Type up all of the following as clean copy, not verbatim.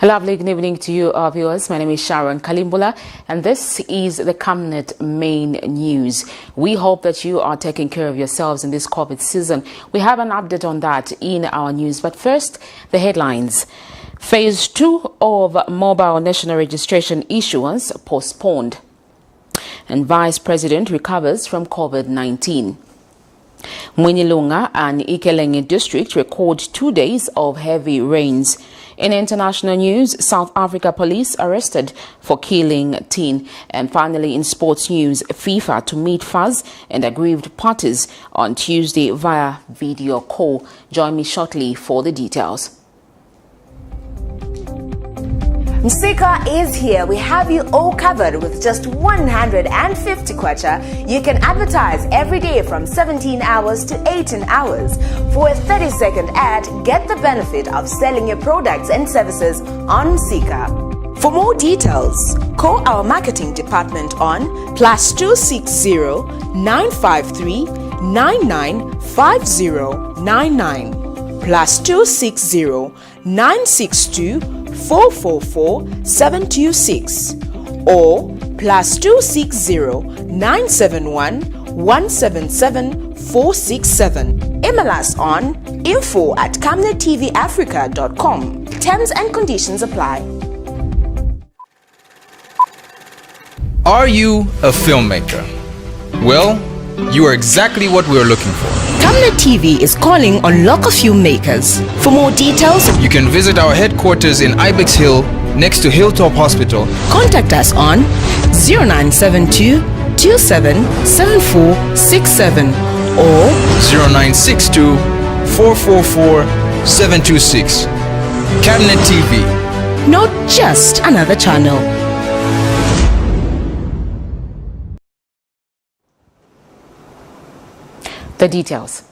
A lovely good evening to you, our viewers. My name is Sharon Kalimbula, and this is the Camnet main news. We hope that you are taking care of yourselves in this COVID season. We have an update on that in our news, but first, the headlines. Phase 2 of mobile national registration issuance postponed, and Vice President recovers from COVID-19. Mwinilunga and Ikelenge district record 2 days of heavy rains. In international news, South Africa police arrested for killing teen. And finally, in sports news, FIFA to meet fuzz and aggrieved parties on Tuesday via video call. Join me shortly for the details. Msika is here. We have you all covered with just 150 kwacha. You can advertise every day from 17 hours to 18 hours. For a 30-second ad, get the benefit of selling your products and services on Msika. For more details, call our marketing department on +260 953 995099 +260 962 444-726 or +260 971 177-467. Email us on info@camnettvafrica.com. Terms and conditions apply. Are you a filmmaker? Well, you are exactly what we're looking for. Camnet TV is calling on local filmmakers. For more details, you can visit our headquarters in Ibex Hill, next to Hilltop Hospital. Contact us on 0972 277467 or 0962 444 726. Camnet TV. Not just another channel. The details.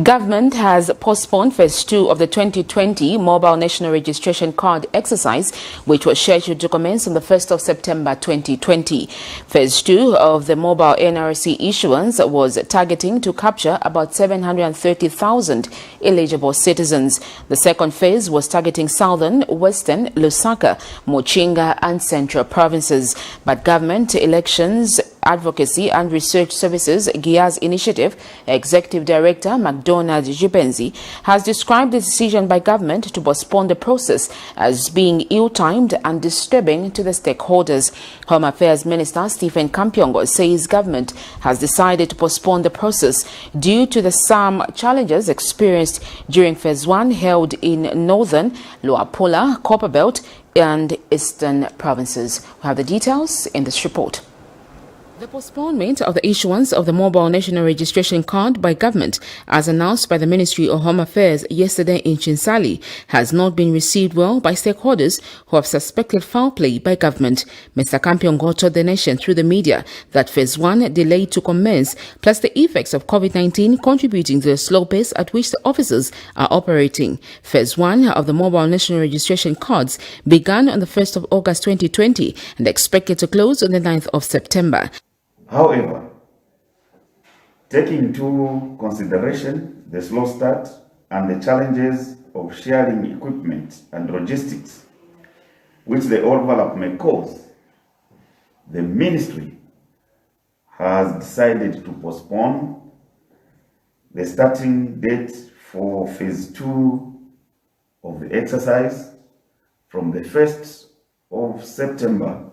Government has postponed Phase 2 of the 2020 Mobile National Registration Card exercise, which was scheduled to commence on the 1st of September 2020. Phase 2 of the mobile NRC issuance was targeting to capture about 730,000 eligible citizens. The second phase was targeting Southern, Western, Lusaka, Mochinga and Central provinces. But Government Elections Advocacy and Research Services GIA's initiative, Executive Director McDonald Jibenzi, has described the decision by government to postpone the process as being ill-timed and disturbing to the stakeholders. Home Affairs Minister Stephen Kampyongo says government has decided to postpone the process due to the some challenges experienced during Phase 1 held in Northern, Luapula, Copperbelt and Eastern provinces. We have the details in this report. The postponement of the issuance of the Mobile National Registration Card by government, as announced by the Ministry of Home Affairs yesterday in Chinsali, has not been received well by stakeholders who have suspected foul play by government. Mr. Kampyongo told the nation through the media that Phase 1 delayed to commence, plus the effects of COVID-19 contributing to the slow pace at which the officers are operating. Phase 1 of the Mobile National Registration Cards began on the 1st of August 2020 and expected to close on the 9th of September. However, taking into consideration the slow start and the challenges of sharing equipment and logistics, which the overlap may cause, the ministry has decided to postpone the starting date for Phase 2 of the exercise from the 1st of September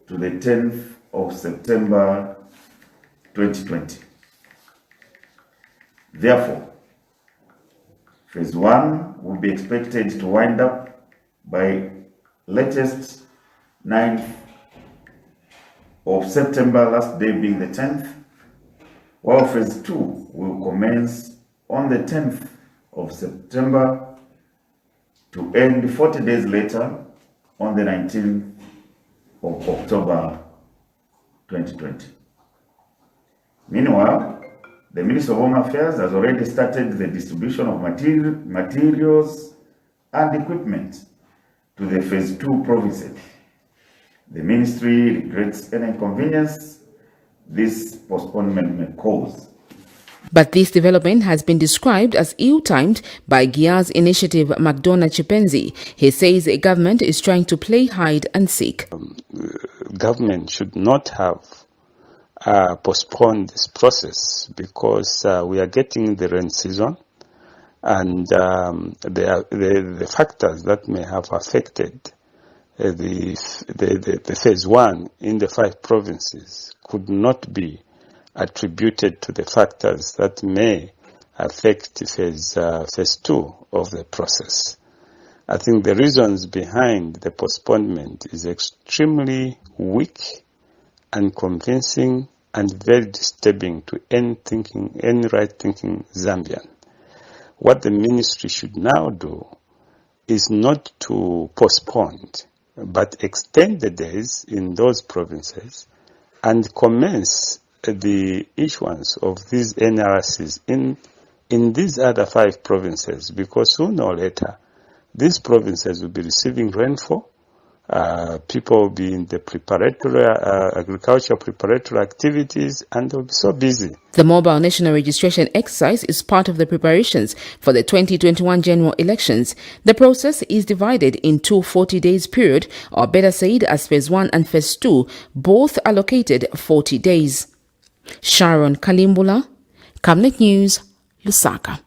to the 10th of September 2020. Therefore, Phase 1 will be expected to wind up by latest 9th of September, last day being the 10th, while Phase 2 will commence on the 10th of September to end 40 days later on the 19th of October 2020. Meanwhile, the Ministry of Home Affairs has already started the distribution of materials and equipment to the Phase 2 provinces. The ministry regrets any inconvenience this postponement may cause. But this development has been described as ill-timed by GIA's initiative McDonough Chipenzi. He says the government is trying to play hide and seek. Government should not have postponed this process because we are getting the rain season, and the factors that may have affected the phase 1 in the 5 provinces could not be attributed to the factors that may affect phase 2 of the process. I think the reasons behind the postponement is extremely weak, unconvincing, and very disturbing to any right-thinking Zambian. What the ministry should now do is not to postpone, but extend the days in those provinces and commence the issuance of these NRCs in these other 5 provinces, because sooner or later these provinces will be receiving rainfall. People will be in the preparatory agricultural preparatory activities, and they'll be so busy. The mobile national registration exercise is part of the preparations for the 2021 general elections. The process is divided in 2 40 days period, or better said as phase 1 and phase 2, both allocated 40 days. Sharon Kalimbula, Camnet News, Lusaka.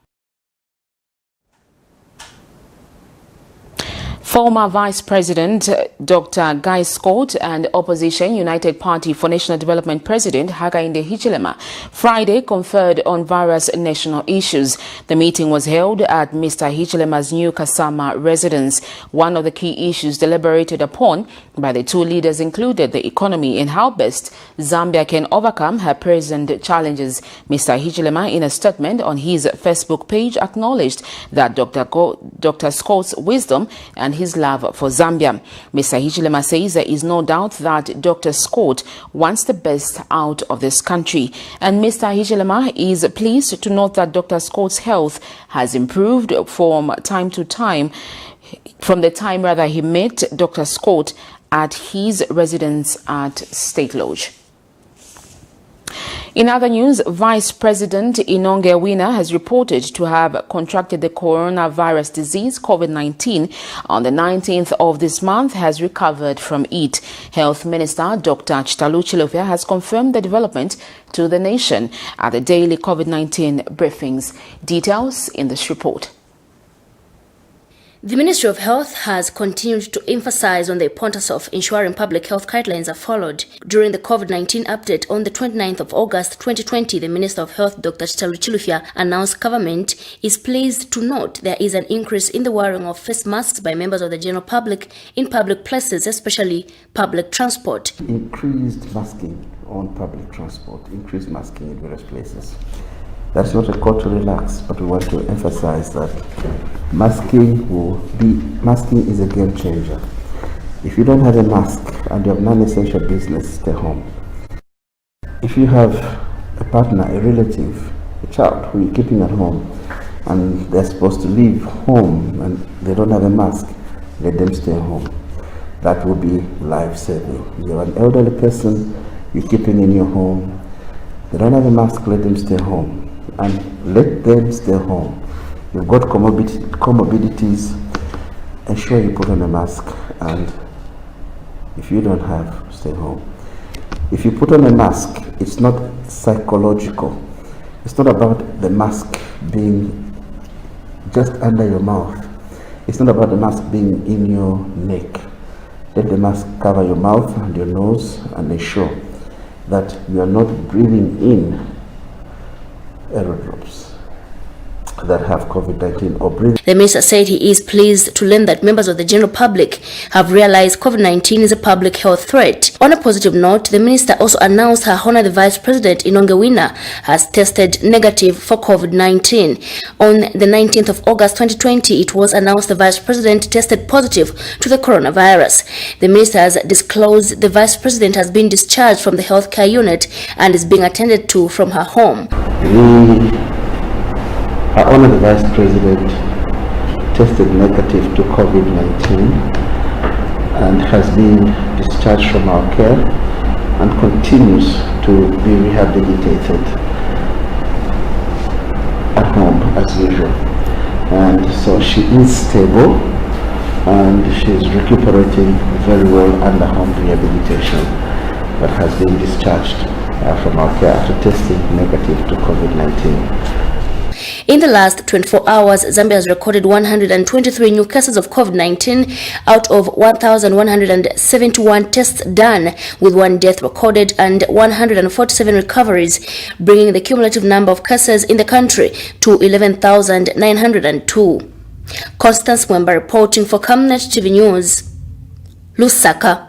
Former Vice President Dr. Guy Scott and Opposition United Party for National Development President Hakainde Hichilema Friday conferred on various national issues. The meeting was held at Mr. Hichilema's new Kasama residence. One of the key issues deliberated upon by the two leaders included the economy and how best Zambia can overcome her present challenges. Mr. Hichilema, in a statement on his Facebook page, acknowledged that Dr. Scott's wisdom and his love for Zambia. Mr. Hichilema says there is no doubt that Dr. Scott wants the best out of this country. And Mr. Hichilema is pleased to note that Dr. Scott's health has improved from the time he met Dr. Scott at his residence at State Lodge. In other news, Vice President Inonge Wina has reported to have contracted the coronavirus disease, COVID-19, on the 19th of this month, has recovered from it. Health Minister Dr. Chitalu Chilufya has confirmed the development to the nation at the daily COVID-19 briefings. Details in this report. The Ministry of Health has continued to emphasize on the importance of ensuring public health guidelines are followed. During the COVID-19 update on the 29th of August 2020, the Minister of Health, Dr. Chitalu Chilufya, announced government is pleased to note there is an increase in the wearing of face masks by members of the general public in public places, especially public transport. Increased masking on public transport, increased masking in various places. That's not a call to relax, but we want to emphasize that masking is a game changer. If you don't have a mask and you have non-essential business, stay home. If you have a partner, a relative, a child who you're keeping at home and they're supposed to leave home and they don't have a mask, let them stay home. That will be life-saving. You're an elderly person, you're keeping in your home, they don't have a mask, let them stay home. And let them stay home. You've got comorbidities, ensure you put on a mask, and if you don't have, stay home. If you put on a mask, it's not psychological. It's not about the mask being just under your mouth. It's not about the mask being in your neck. Let the mask cover your mouth and your nose and ensure that you are not breathing in aerodrops that have COVID-19 or breathing. The minister said he is pleased to learn that members of the general public have realized COVID-19 is a public health threat. On a positive note, the minister also announced Her Honor the Vice President Inonge Wina has tested negative for COVID-19. On the 19th of August 2020, it was announced the Vice President tested positive to the coronavirus. The minister has disclosed the Vice President has been discharged from the healthcare unit and is being attended to from her home. Her Honor the Vice President tested negative to COVID-19 and has been discharged from our care and continues to be rehabilitated. at home as usual. And so she is stable and she's recuperating very well under home rehabilitation, but has been discharged from our care after testing negative to COVID-19. In the last 24 hours, Zambia has recorded 123 new cases of COVID-19 out of 1,171 tests done, with 1 death recorded and 147 recoveries, bringing the cumulative number of cases in the country to 11,902. Constance Mwemba reporting for Camnet TV News, Lusaka.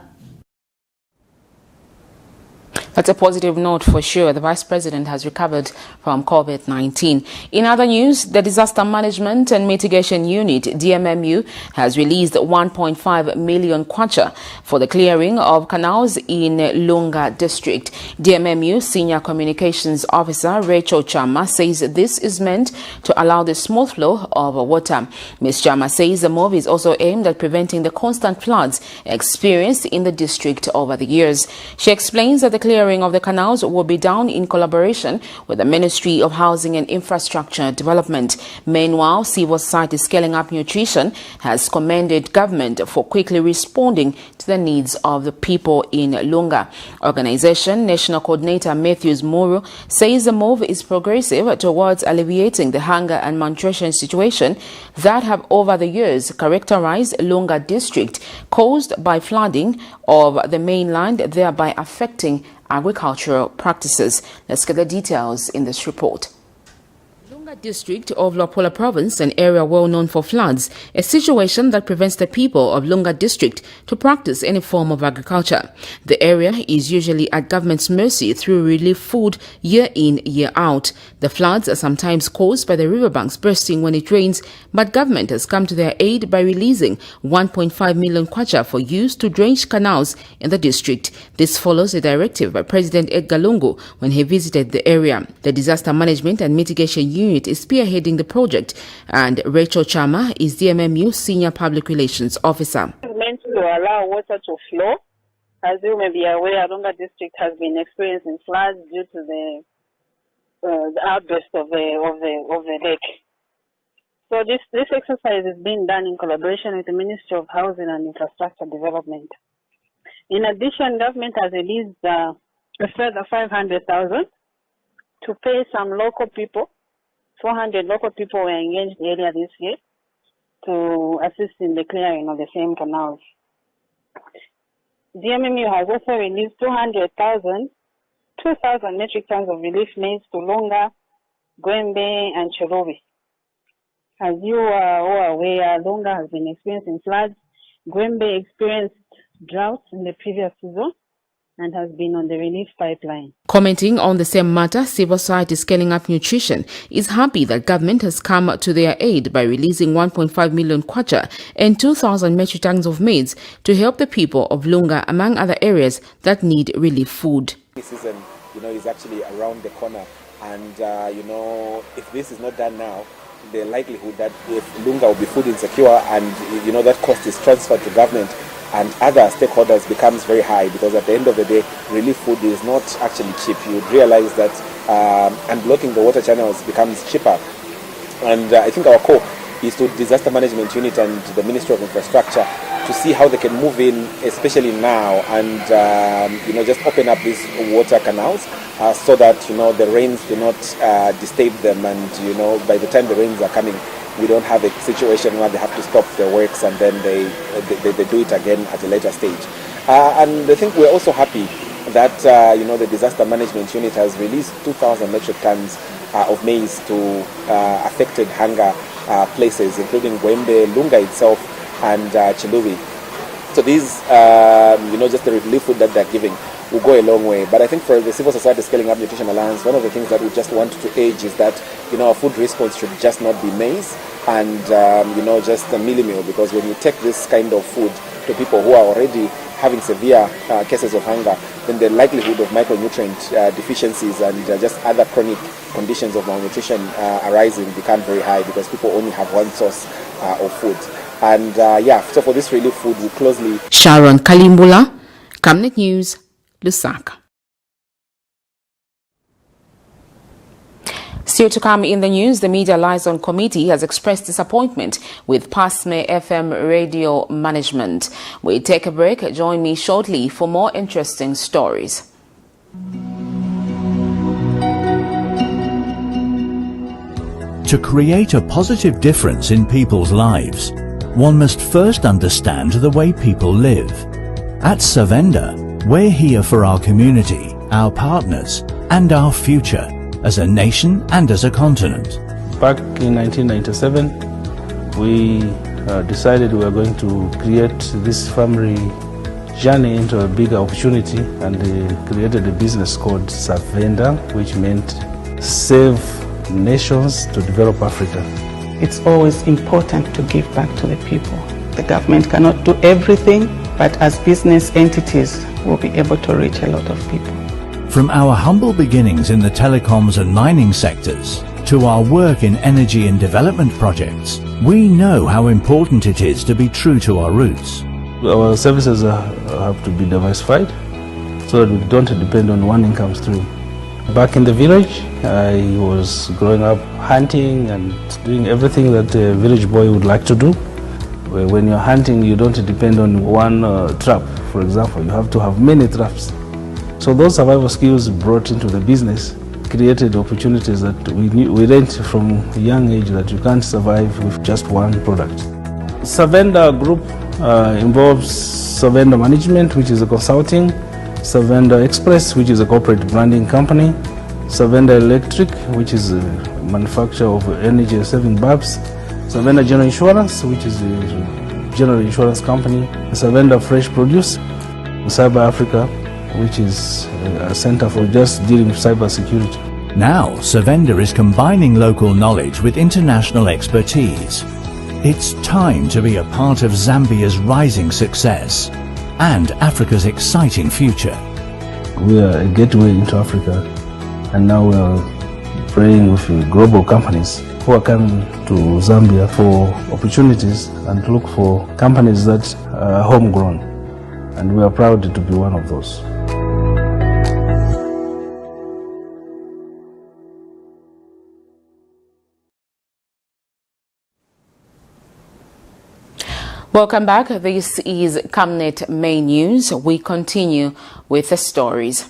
That's a positive note for sure. The Vice President has recovered from COVID-19. In other news, the Disaster Management and Mitigation Unit, DMMU, has released 1.5 million kwacha for the clearing of canals in Lunga District. DMMU Senior Communications Officer Rachel Chama says this is meant to allow the smooth flow of water. Ms. Chama says the move is also aimed at preventing the constant floods experienced in the district over the years. She explains that the clearing of the canals will be done in collaboration with the Ministry of Housing and Infrastructure Development. Meanwhile, civil society Scaling Up Nutrition has commended government for quickly responding to the needs of the people in Lunga. Organization National Coordinator Matthews Muru says the move is progressive towards alleviating the hunger and malnutrition situation that have over the years characterized Lunga District, caused by flooding of the mainland, thereby affecting agricultural practices. Let's get the details in this report. Lunga District of Luapula Province, an area well known for floods, a situation that prevents the people of Lunga District to practice any form of agriculture. The area is usually at government's mercy through relief food year in, year out. The floods are sometimes caused by the riverbanks bursting when it rains, but government has come to their aid by releasing 1.5 million kwacha for use to drench canals in the district. This follows a directive by President Edgar Lungu when he visited the area. The Disaster Management and Mitigation Unit is spearheading the project, and Rachel Chama is DMMU Senior Public Relations Officer. It's meant to allow water to flow. As you may be aware, Lunga District has been experiencing floods due to the outburst of the lake. So this exercise is being done in collaboration with the Ministry of Housing and Infrastructure Development. In addition, government has released a further 500,000 to pay some local people. 400 local people were engaged earlier this year to assist in the clearing of the same canals. DMMU has also released 2,000 metric tons of relief maize to Lunga, Gwembe, and Chelobi. As you are all aware, Lunga has been experiencing floods. Gwembe experienced droughts in the previous season and has been on the relief pipeline. Commenting on the same matter, civil society Scaling Up Nutrition is happy that government has come to their aid by releasing 1.5 million kwacha and 2,000 metric tons of maize to help the people of Lunga, among other areas that need relief food. This season, is actually around the corner, and if this is not done now, the likelihood that if Lunga will be food insecure and that cost is transferred to government and other stakeholders becomes very high, because at the end of the day, relief food is not actually cheap. You realize that unblocking the water channels becomes cheaper. And I think our call is to Disaster Management Unit and the Ministry of Infrastructure to see how they can move in, especially now, and just open up these water canals so that the rains do not disturb them, and by the time the rains are coming, we don't have a situation where they have to stop their works and then they do it again at a later stage. And I think we're also happy that the Disaster Management Unit has released 2,000 metric tons of maize to affected hunger places, including Gwembe, Lunga itself, and Chilubi. So these, just the relief food that they're giving will go a long way. But I think for the Civil Society Scaling Up Nutrition Alliance, one of the things that we just want to urge is that, our food response should just not be maize and, just a mealie meal, because when you take this kind of food to people who are already having severe cases of hunger, then the likelihood of micronutrient deficiencies and just other chronic conditions of malnutrition arising become very high, because people only have one source of food. And so for this relief food, we closely... Sharon Kalimbula, Camnet News, Lusaka. Still to come in the news, the Media Liaison Committee has expressed disappointment with PASME FM radio management. We take a break. Join me shortly for more interesting stories. To create a positive difference in people's lives, one must first understand the way people live. At Savenda, we're here for our community, our partners, and our future, as a nation and as a continent. Back in 1997, we decided we were going to create this family journey into a bigger opportunity, and created a business called Savenda, which meant Save Nations to Develop Africa. It's always important to give back to the people. The government cannot do everything, but as business entities, we'll be able to reach a lot of people. From our humble beginnings in the telecoms and mining sectors to our work in energy and development projects, we know how important it is to be true to our roots. Our services have to be diversified so that we don't depend on one income stream. Back in the village, I was growing up hunting and doing everything that a village boy would like to do. When you're hunting, you don't depend on one trap, for example. You have to have many traps. So those survival skills brought into the business created opportunities that we learned from a young age that you can't survive with just one product. Savenda Group involves Savenda Management, which is a consulting, Savenda Express, which is a corporate branding company, Savenda Electric, which is a manufacturer of energy-saving bulbs, Savenda General Insurance, which is a general insurance company, Savenda Fresh Produce, Cyber Africa, which is a center for just dealing with cyber security. Now, Savenda is combining local knowledge with international expertise. It's time to be a part of Zambia's rising success and Africa's exciting future. We are a gateway into Africa, and now we are praying with global companies who are coming to Zambia for opportunities and to look for companies that are homegrown, and we are proud to be one of those. Welcome back. This is Camnet Main News. We continue with the stories.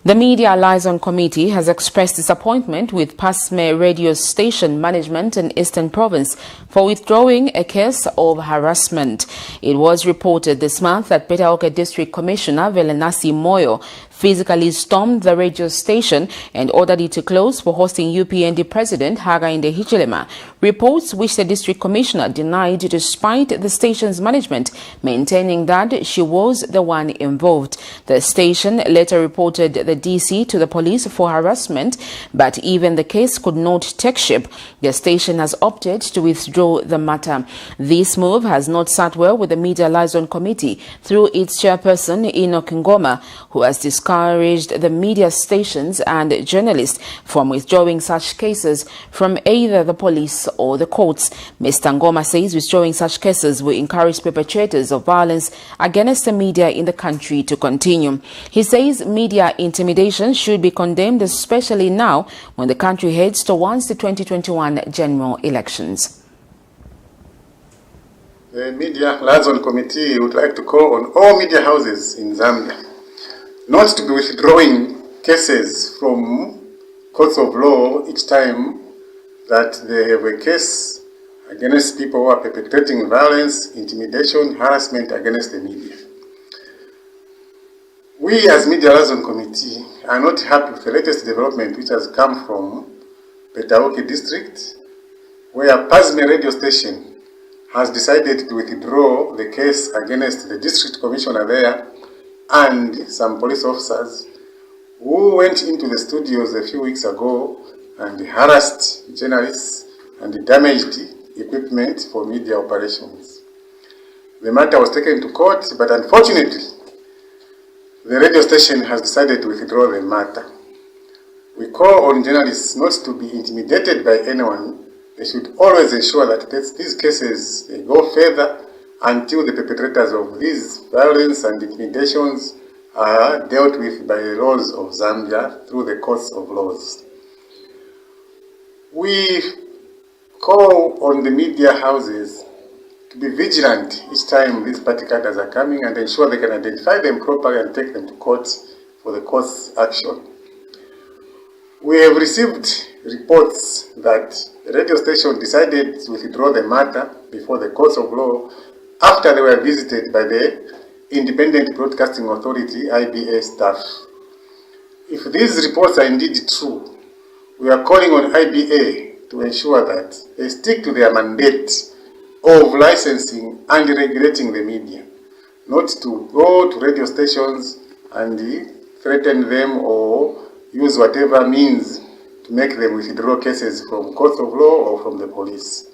The Media Liaison Committee has expressed disappointment with PASME radio station management in Eastern Province for withdrawing a case of harassment. It was reported this month that Petaoke District Commissioner Velenasi Moyo physically stormed the radio station and ordered it to close for hosting UPND President Hakainde Hichilema. Reports which the district commissioner denied despite the station's management maintaining that she was the one involved. The station later reported the DC to the police for harassment, but even the case could not take shape. The station has opted to withdraw the matter. This move has not sat well with the Media Liaison Committee through its chairperson Enoch Ngoma, who has discouraged the media stations and journalists from withdrawing such cases from either the police or the courts. Mr. Ngoma says withdrawing such cases will encourage perpetrators of violence against the media in the country to continue. He says media intimidation should be condemned, especially now when the country heads towards the 2021 general elections. The Media Liaison Committee would like to call on all media houses in Zambia not to be withdrawing cases from courts of law each time that they have a case against people who are perpetrating violence, intimidation, harassment against the media. We as Media Liaison Committee are not happy with the latest development which has come from Petaoke District, where PASME radio station has decided to withdraw the case against the district commissioner there and some police officers who went into the studios a few weeks ago and harassed journalists and damaged equipment for media operations. The matter was taken to court, but unfortunately, the radio station has decided to withdraw the matter. We call on journalists not to be intimidated by anyone. They should always ensure that these cases they go further until the perpetrators of these violence and intimidations are dealt with by the laws of Zambia through the courts of laws. We call on the media houses to be vigilant each time these party cadres are coming and ensure they can identify them properly and take them to court for the court's action. We have received reports that the radio station decided to withdraw the matter before the courts of law after they were visited by the Independent Broadcasting Authority, IBA staff. If these reports are indeed true, we are calling on IBA to ensure that they stick to their mandate of licensing and regulating the media, not to go to radio stations and threaten them or use whatever means to make them withdraw cases from courts of law or from the police.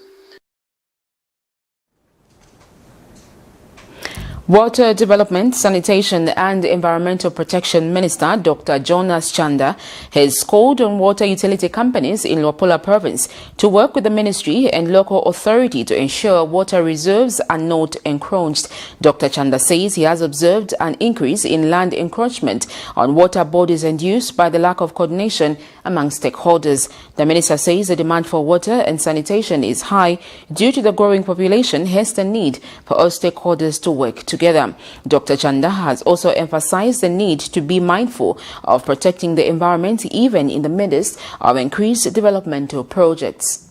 Water Development, Sanitation and Environmental Protection Minister Dr. Jonas Chanda has called on water utility companies in Luapula Province to work with the ministry and local authority to ensure water reserves are not encroached. Dr. Chanda says he has observed an increase in land encroachment on water bodies and use by the lack of coordination among stakeholders. The minister says the demand for water and sanitation is high due to the growing population, hence the need for all stakeholders to work together. Dr. Chanda has also emphasized the need to be mindful of protecting the environment even in the midst of increased developmental projects.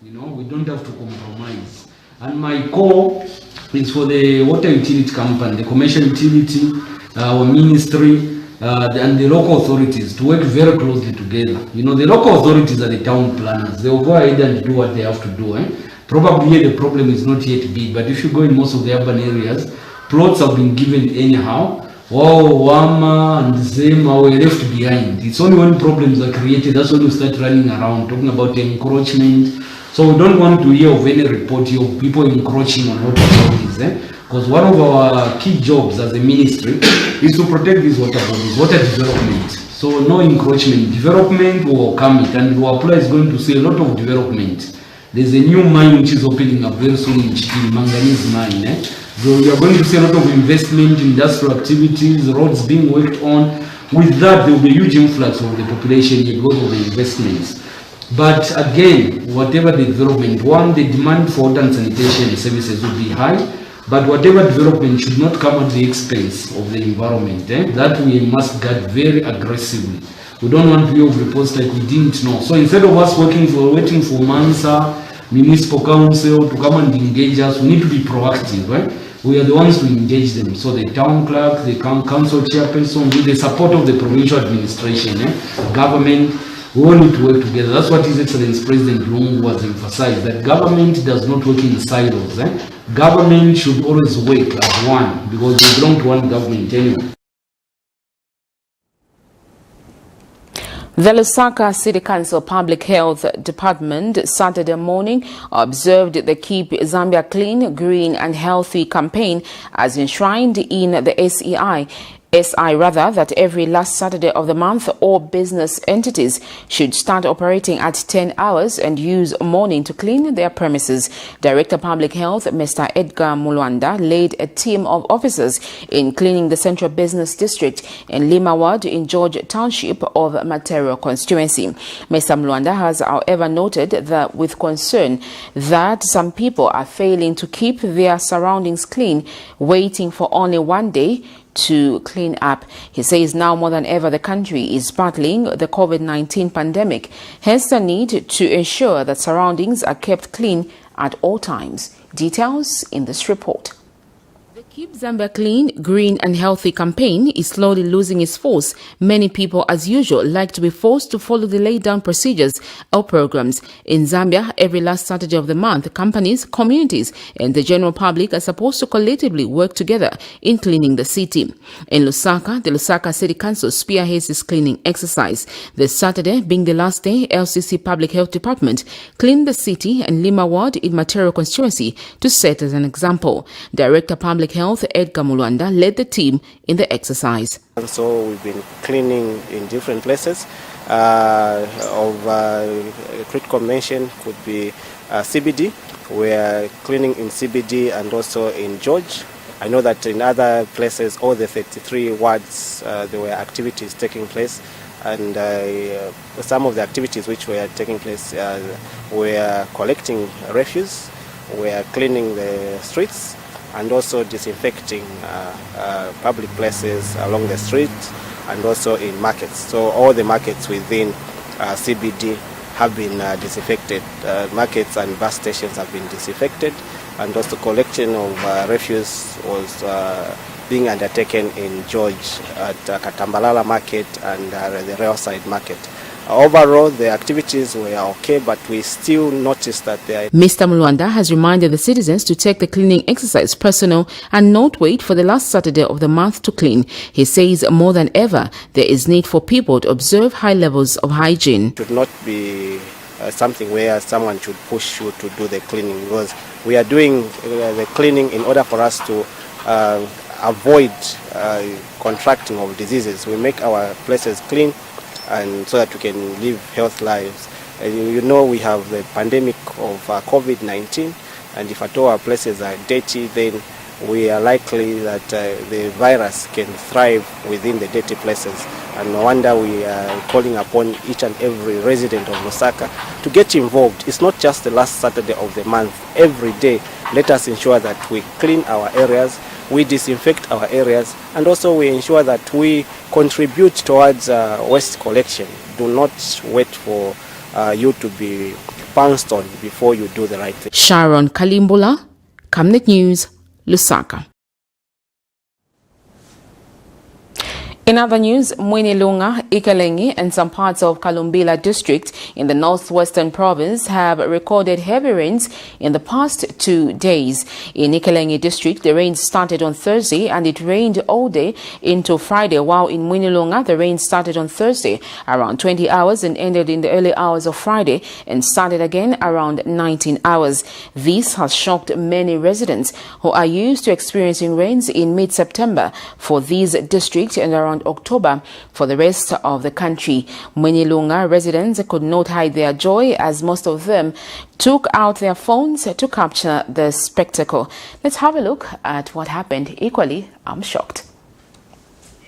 We don't have to compromise. And my call is for the water utility company, the commercial utility, our ministry, and the local authorities to work very closely together. The local authorities are the town planners. They will go ahead and do what they have to do. Probably the problem is not yet big, but if you go in most of the urban areas, plots have been given anyhow. Wama and Zema were left behind. It's only when problems are created, that's when you start running around talking about encroachment. So we don't want to hear of any report of people encroaching on water bodies. Because one of our key jobs as a ministry is to protect these water bodies, water development. So no encroachment. Development will come it, and Luapula is going to see a lot of development. There's a new mine which is opening up very soon in Chikili, Manganese mine. So you are going to see a lot of investment, industrial activities, roads being worked on. With that, there will be a huge influx of the population because of the investments. But again, whatever the development, the demand for water and sanitation services will be high. But whatever development should not come at the expense of the environment. That we must guard very aggressively. We don't want to have reports like we didn't know. So instead of us waiting for Mansa, Municipal Council to come and engage us, we need to be proactive. We are the ones to engage them. So the town clerk, the council chairperson, with the support of the provincial administration, government, we all need to work together. That's what His Excellency President Lungu has emphasized, that government does not work in silos. Government should always work as one, because they belong to one government anyway. The Lusaka City Council Public Health Department Saturday morning observed the Keep Zambia Clean, Green and Healthy campaign as enshrined in the SI that every last Saturday of the month, all business entities should start operating at 10 hours and use morning to clean their premises. Director Public Health, Mr. Edgar Mulwanda, led a team of officers in cleaning the Central Business District in Lima Ward in George Township of Matero constituency. Mr. Mulwanda has, however, noted that with concern that some people are failing to keep their surroundings clean, waiting for only one day to clean up. He says now more than ever the country is battling the COVID-19 pandemic, hence the need to ensure that surroundings are kept clean at all times. Details in this report. The Keep Zambia Clean, Green and Healthy campaign is slowly losing its force. Many people, as usual, like to be forced to follow the laid down procedures or programs. In Zambia, every last Saturday of the month, companies, communities and the general public are supposed to collectively work together in cleaning the city. In Lusaka, the Lusaka City Council spearheads this cleaning exercise. This Saturday, being the last day, LCC Public Health Department cleaned the city and Lima Ward in Matero constituency to set as an example. Director Public Health Edgar Mulwanda led the team in the exercise. And so we've been cleaning in different places. Critical mention could be CBD. We're cleaning in CBD and also in George. I know that in other places, all the 33 wards, there were activities taking place. and some of the activities which were taking place were collecting refuse, were cleaning the streets, and also disinfecting public places along the street and also in markets. So all the markets within CBD have been disinfected. Markets and bus stations have been disinfected, and also collection of refuse was being undertaken in George at Katambalala Market and the Railside Market. Overall, the activities were okay, but we still noticed that there. Mr. Mulwanda has reminded the citizens to take the cleaning exercise personal and not wait for the last Saturday of the month to clean. He says more than ever, there is need for people to observe high levels of hygiene. It should not be something where someone should push you to do the cleaning, because we are doing the cleaning in order for us to avoid contracting of diseases. We make our places clean, and so that we can live healthy lives. And you know, we have the pandemic of COVID-19, and if at all our places are dirty, then we are likely that the virus can thrive within the dirty places. And no wonder we are calling upon each and every resident of Lusaka to get involved. It's not just the last Saturday of the month. Every day, let us ensure that we clean our areas, we disinfect our areas, and also we ensure that we contribute towards waste collection. Do not wait for you to be pounced on before you do the right thing. Sharon Kalimbula, Camnet News, Lusaka. In other news, Mwinilunga, Ikelengi and some parts of Kalumbila district in the northwestern province have recorded heavy rains in the past 2 days. In Ikelengi district, the rain started on Thursday and it rained all day into Friday, while in Mwinilunga, the rain started on Thursday around 20 hours and ended in the early hours of Friday and started again around 19 hours. This has shocked many residents who are used to experiencing rains in mid-September for these districts and around October for the rest of the country. Mwinilunga residents could not hide their joy as most of them took out their phones to capture the spectacle. Let's have a look at what happened. Equally, I'm shocked.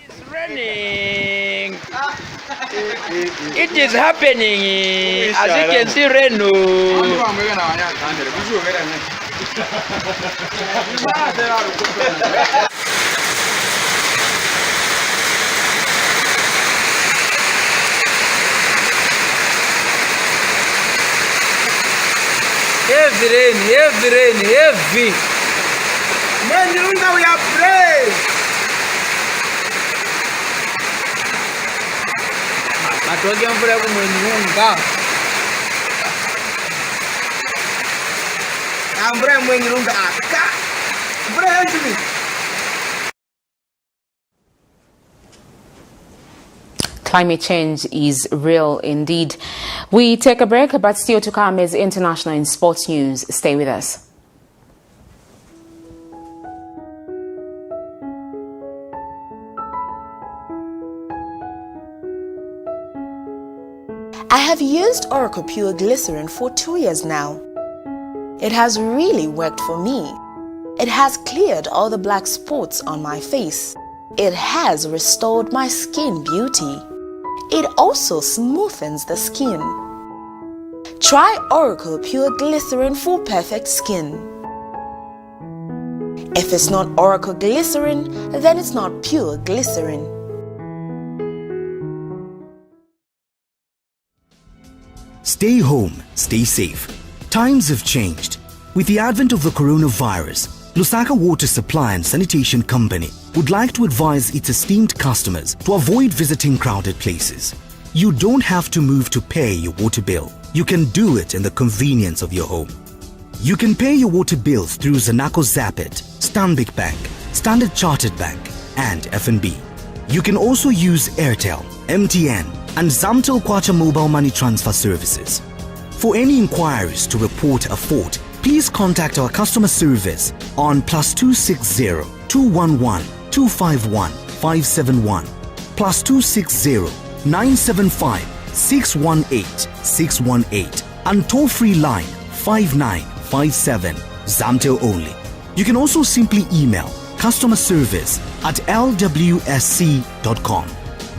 It's raining. It is happening. As you can see, rain. Heavy rain, heavy rain, heavy. Mwinilunga, we are brave. Matoke mvura kumwinilunga. Mvura mwinilunga aka. Mvura yanjumi. Climate change is real indeed. We take a break, but still to come is international and sports news. Stay with us. I have used Oracle Pure Glycerin for 2 years now. It has really worked for me. It has cleared all the black spots on my face. It has restored my skin beauty. It also smoothens the skin. Try Oracle Pure Glycerin for perfect skin. If it's not Oracle Glycerin, then it's not pure glycerin. Stay home, stay safe. Times have changed. With the advent of the coronavirus, Lusaka Water Supply and Sanitation Company would like to advise its esteemed customers to avoid visiting crowded places. You don't have to move to pay your water bill. You can do it in the convenience of your home. You can pay your water bills through Zanaco Zapit, Stanbic Bank, Standard Chartered Bank, and FNB. You can also use Airtel, MTN, and Zamtel Kwacha mobile money transfer services. For any inquiries to report a fault, please contact our customer service on +260 211 251 571, +260 975 618 618, and toll-free line 5957, Zamtel only. You can also simply email customer service@lwsc.com.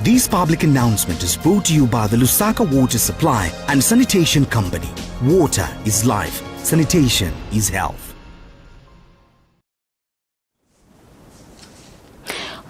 This public announcement is brought to you by the Lusaka Water Supply and Sanitation Company. Water is life. Sanitation is health.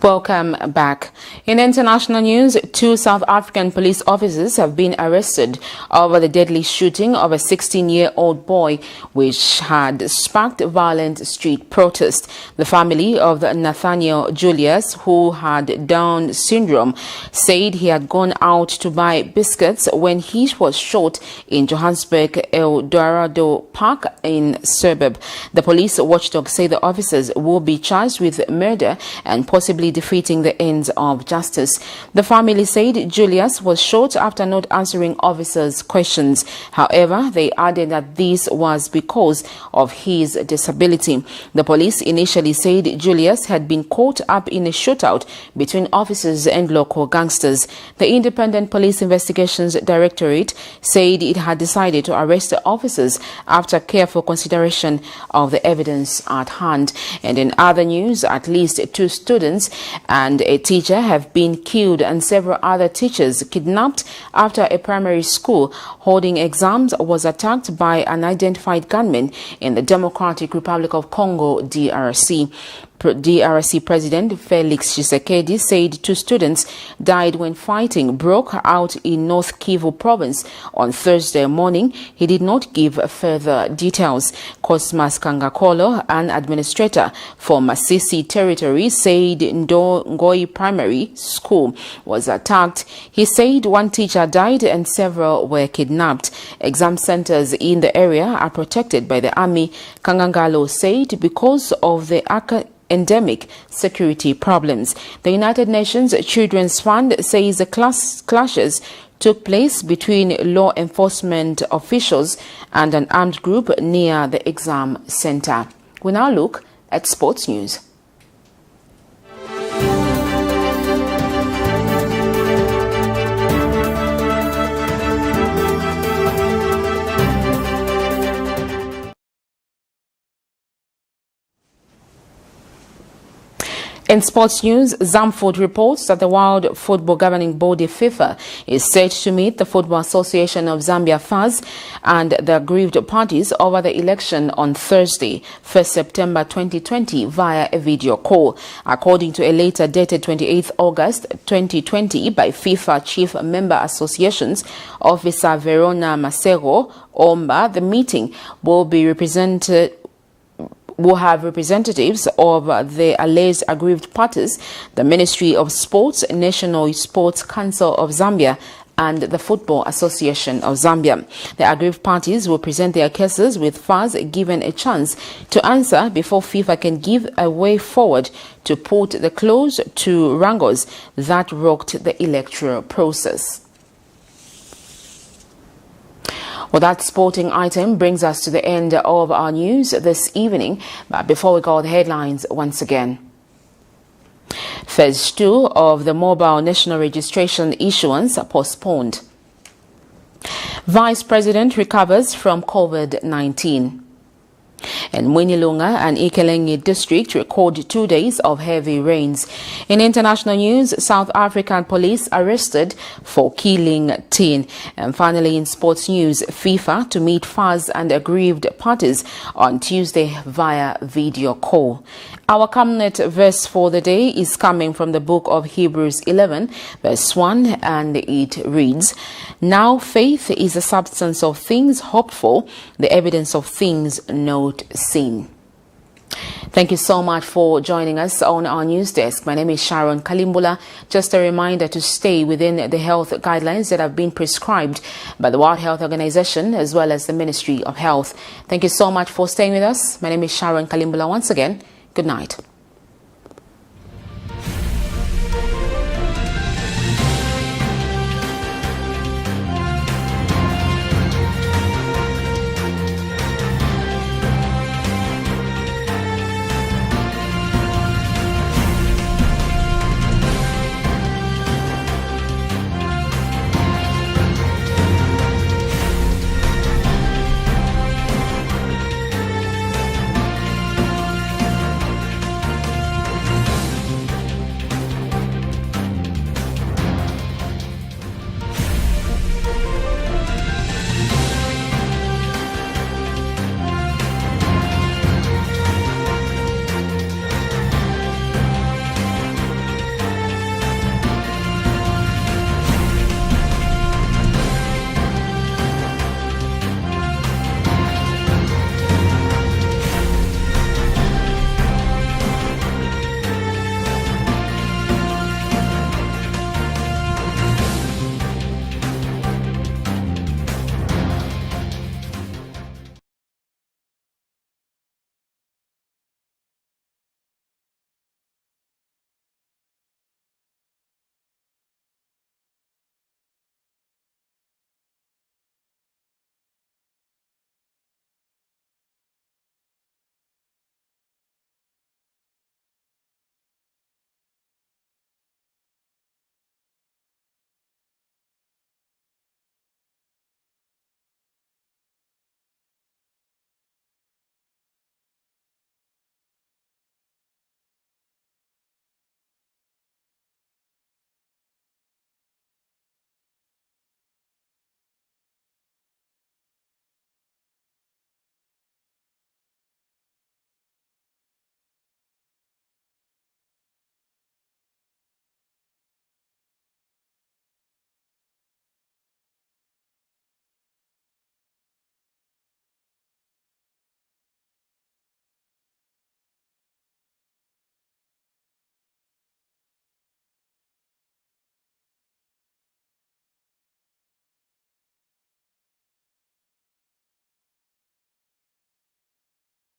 Welcome back. In international news, 2 South African police officers have been arrested over the deadly shooting of a 16-year-old boy, which had sparked violent street protest. The family of Nathaniel Julius, who had Down syndrome, said he had gone out to buy biscuits when he was shot in Johannesburg El Dorado Park in suburb. The police watchdog say the officers will be charged with murder and possibly defeating the ends of justice. The family said Julius was shot after not answering officers' questions. However, they added that this was because of his disability. The police initially said Julius had been caught up in a shootout between officers and local gangsters. The Independent Police Investigations Directorate said it had decided to arrest the officers after careful consideration of the evidence at hand. And in other news, at least 2 students and a teacher have been killed and several other teachers kidnapped after a primary school holding exams was attacked by unidentified gunmen in the Democratic Republic of Congo, DRC. DRC President Felix Tshisekedi said 2 students died when fighting broke out in North Kivu province on Thursday morning. He did not give further details. Cosmas Kangakolo, an administrator for Masisi territory, said Ngoi Primary School was attacked. He said 1 teacher died and several were kidnapped. Exam centers in the area are protected by the army, Kangangalo said, because of the endemic security problems. The United Nations Children's Fund says the clashes took place between law enforcement officials and an armed group near the exam center. We now look at sports news. In sports news, Zamfood reports that the World Football Governing Body FIFA is set to meet the Football Association of Zambia FAZ and the aggrieved parties over the election on Thursday, 1st September 2020 via a video call. According to a letter dated 28th August 2020 by FIFA Chief Member Associations Officer Verona Masego Omba, the meeting will have representatives of the alleged aggrieved parties, the Ministry of Sports, National Sports Council of Zambia, and the Football Association of Zambia. The aggrieved parties will present their cases with FAZ given a chance to answer before FIFA can give a way forward to put the close to wrangles that rocked the electoral process. Well, that sporting item brings us to the end of our news this evening. But before we go, the headlines once again. Phase 2 of the mobile national registration issuance postponed. Vice President recovers from COVID-19. And Mwinilunga and Ikelengi district record 2 days of heavy rains. In international news, South African police arrested for killing teen. And finally, in sports news, FIFA to meet FAZ and aggrieved parties on Tuesday via video call. Our Camnet verse for the day is coming from the book of Hebrews 11, verse 1, and it reads, "Now faith is the substance of things hoped for, the evidence of things not seen." Thank you so much for joining us on our news desk. My name is Sharon Kalimbula. Just a reminder to stay within the health guidelines that have been prescribed by the World Health Organization as well as the Ministry of Health. Thank you so much for staying with us. My name is Sharon Kalimbula once again. Good night.